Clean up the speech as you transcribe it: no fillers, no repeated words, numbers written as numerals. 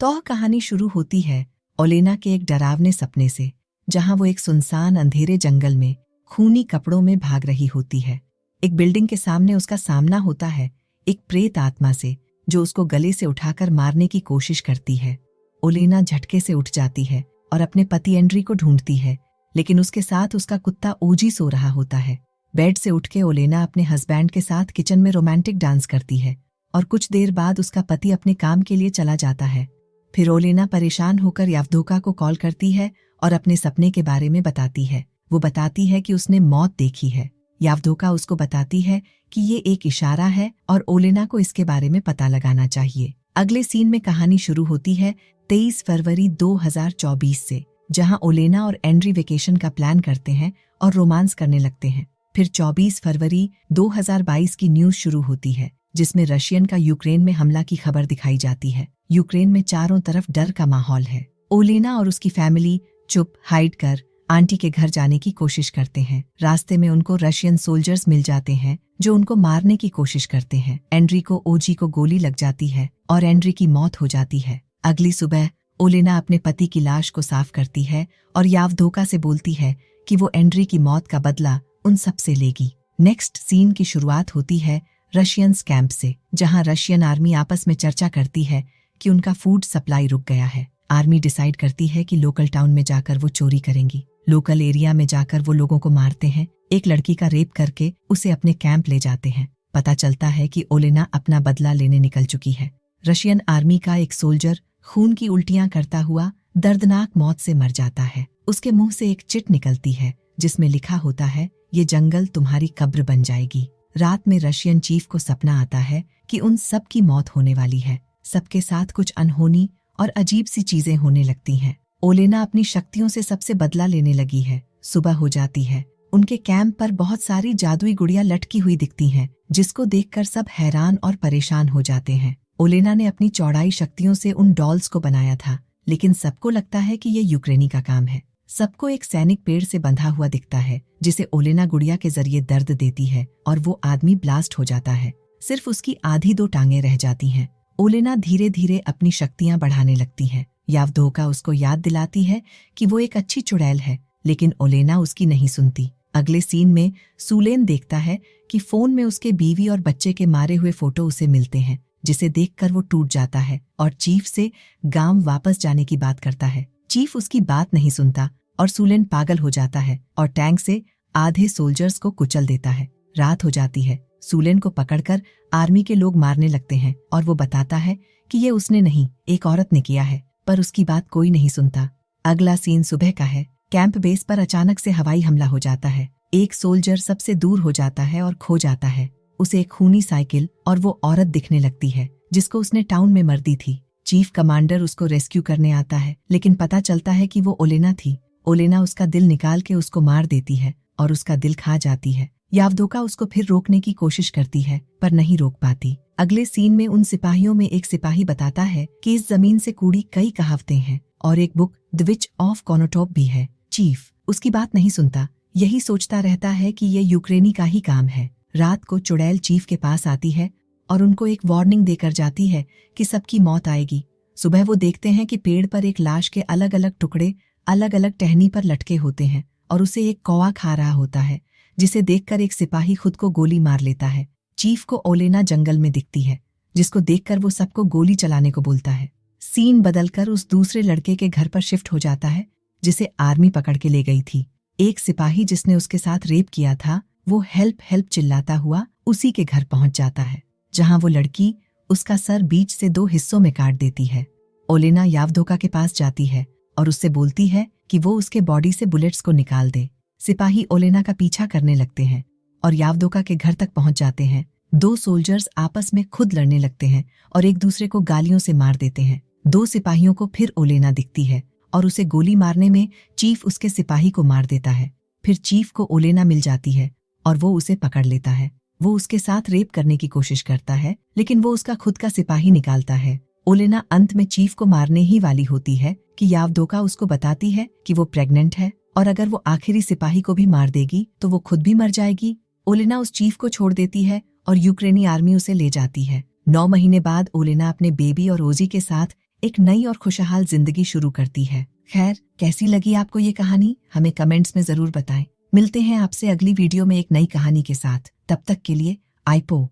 तो कहानी शुरू होती है ओलेना के एक डरावने सपने से, जहां वो एक सुनसान अंधेरे जंगल में खूनी कपड़ों में भाग रही होती है। एक बिल्डिंग के सामने उसका सामना होता है एक प्रेत आत्मा से, जो उसको गले से उठाकर मारने की कोशिश करती है। ओलेना झटके से उठ जाती है और अपने पति एंड्री को ढूंढती है, लेकिन उसके साथ उसका कुत्ता ओजी सो रहा होता है। बेड से उठ के ओलेना अपने हस्बैंड के साथ किचन में रोमांटिक डांस करती है और कुछ देर बाद उसका पति अपने काम के लिए चला जाता है। फिर ओलेना परेशान होकर यावदोका को कॉल करती है और अपने सपने के बारे में बताती है। वो बताती है कि उसने मौत देखी है। यावदोका उसको बताती है कि ये एक इशारा है और ओलेना को इसके बारे में पता लगाना चाहिए। अगले सीन में कहानी शुरू होती है 23 फरवरी 2024 से, जहां ओलेना और एंड्री वेकेशन का प्लान करते हैं और रोमांस करने लगते हैं। फिर 24 फरवरी 2022 की न्यूज शुरू होती है, जिसमें रशियन का यूक्रेन में हमला की खबर दिखाई जाती है। यूक्रेन में चारों तरफ डर का माहौल है। ओलेना और उसकी फैमिली चुप हाइड कर आंटी के घर जाने की कोशिश करते हैं। रास्ते में उनको रशियन सोल्जर्स मिल जाते हैं जो उनको मारने की कोशिश करते हैं। एंड्री को ओजी को गोली लग जाती है और एंड्री की मौत हो जाती है। अगली सुबह ओलेना अपने पति की लाश को साफ करती है और यावदोका से बोलती है कि वो एंड्री की मौत का बदला उन सब से लेगी। नेक्स्ट सीन की शुरुआत होती है रशियन कैंप से, जहां रशियन आर्मी आपस में चर्चा करती है कि उनका फूड सप्लाई रुक गया है। आर्मी डिसाइड करती है कि लोकल टाउन में जाकर वो चोरी करेंगी। लोकल एरिया में जाकर वो लोगों को मारते हैं। एक लड़की का रेप करके उसे अपने कैंप ले जाते हैं। पता चलता है कि ओलेना अपना बदला लेने निकल चुकी है। रशियन आर्मी का एक सोल्जर खून की उल्टियां करता हुआ दर्दनाक मौत से मर जाता है। उसके मुंह से एक चिट निकलती है जिसमें लिखा होता है, ये जंगल तुम्हारी कब्र बन जाएगी। रात में रशियन चीफ को सपना आता है कि उन सब की मौत होने वाली है। सबके साथ कुछ अनहोनी और अजीब सी चीजें होने लगती हैं। ओलेना अपनी शक्तियों से सबसे बदला लेने लगी है। सुबह हो जाती है। उनके कैंप पर बहुत सारी जादुई गुड़ियां लटकी हुई दिखती हैं, जिसको देखकर सब हैरान और परेशान हो जाते हैं। ओलेना ने अपनी चौड़ाई शक्तियों से उन डॉल्स को बनाया था, लेकिन सबको लगता है कि ये यूक्रेनी का काम है। सबको एक सैनिक पेड़ से बंधा हुआ दिखता है, जिसे ओलेना गुड़िया के जरिए दर्द देती है और वो आदमी ब्लास्ट हो जाता है। सिर्फ उसकी आधी 2 टांगें रह जाती हैं। ओलेना धीरे धीरे अपनी शक्तियां बढ़ाने लगती है। यावदोका उसको याद दिलाती है कि वो एक अच्छी चुड़ैल है, लेकिन ओलेना उसकी नहीं सुनती। अगले सीन में सुलेन देखता है कि फोन में उसके बीवी और बच्चे के मारे हुए फोटो उसे मिलते हैं, जिसे देखकर वो टूट जाता है और चीफ से गांव वापस जाने की बात करता है। चीफ उसकी बात नहीं सुनता और सुलेन पागल हो जाता है और टैंक से आधे सोल्जर्स को कुचल देता है। रात हो जाती है। सुलेन को पकड़कर आर्मी के लोग मारने लगते हैं और वो बताता है कि ये उसने नहीं, एक औरत ने किया है, पर उसकी बात कोई नहीं सुनता। अगला सीन सुबह का है। कैंप बेस पर अचानक से हवाई हमला हो जाता है। एक सोल्जर सबसे दूर हो जाता है और खो जाता है। उसे एक खूनी साइकिल और वो औरत दिखने लगती है जिसको उसने टाउन में मर दी थी। चीफ कमांडर उसको रेस्क्यू करने आता है, लेकिन पता चलता है कि वो ओलेना थी। ओलेना उसका दिल निकाल के उसको मार देती है और उसका दिल खा जाती है। यावदोका उसको फिर रोकने की कोशिश करती है, पर नहीं रोक पाती। अगले सीन में उन सिपाहियों में एक सिपाही बताता है कि इस जमीन से कूड़ी कई कहावतें हैं और एक बुक द विच ऑफ कॉनोटॉप भी है। चीफ उसकी बात नहीं सुनता, यही सोचता रहता है कि ये यूक्रेनी का ही काम है। रात को चुड़ैल चीफ के पास आती है और उनको एक वार्निंग देकर जाती है कि सबकी मौत आएगी। सुबह वो देखते हैं कि पेड़ पर एक लाश के अलग अलग टुकड़े अलग अलग टहनी पर लटके होते हैं और उसे एक कौवा खा रहा होता है, जिसे देखकर एक सिपाही खुद को गोली मार लेता है। चीफ को ओलेना जंगल में दिखती है, जिसको देखकर वो सबको गोली चलाने को बोलता है। सीन बदलकर उस दूसरे लड़के के घर पर शिफ्ट हो जाता है, जिसे आर्मी पकड़ के ले गई थी। एक सिपाही जिसने उसके साथ रेप किया था, वो हेल्प हेल्प चिल्लाता हुआ उसी के घर पहुंच जाता है, जहां वो लड़की उसका सर बीच से 2 हिस्सों में काट देती है। ओलेना यावदोका के पास जाती है और उससे बोलती है कि वो उसके बॉडी से बुलेट्स को निकाल दे। सिपाही ओलेना का पीछा करने लगते हैं और यावदोका के घर तक पहुंच जाते हैं। 2 सोल्जर्स आपस में खुद लड़ने लगते हैं और एक दूसरे को गालियों से मार देते हैं। 2 सिपाहियों को फिर ओलेना दिखती है और उसे गोली मारने में चीफ उसके सिपाही को मार देता है। फिर चीफ को ओलेना मिल जाती है और वो उसे पकड़ लेता है। वो उसके साथ रेप करने की कोशिश करता है, लेकिन वो उसका खुद का सिपाही निकालता है। ओलेना अंत में चीफ को मारने ही वाली होती है कि यावदोका उसको बताती है कि वो प्रेग्नेंट है और अगर वो आखिरी सिपाही को भी मार देगी तो वो खुद भी मर जाएगी। ओलेना उस चीफ को छोड़ देती है और यूक्रेनी आर्मी उसे ले जाती है। 9 महीने बाद ओलेना अपने बेबी और ओजी के साथ एक नई और खुशहाल जिंदगी शुरू करती है। खैर, कैसी लगी आपको ये कहानी हमें कमेंट्स में जरूर बताएं। मिलते हैं आपसे अगली वीडियो में एक नई कहानी के साथ। तब तक के लिए आइपो।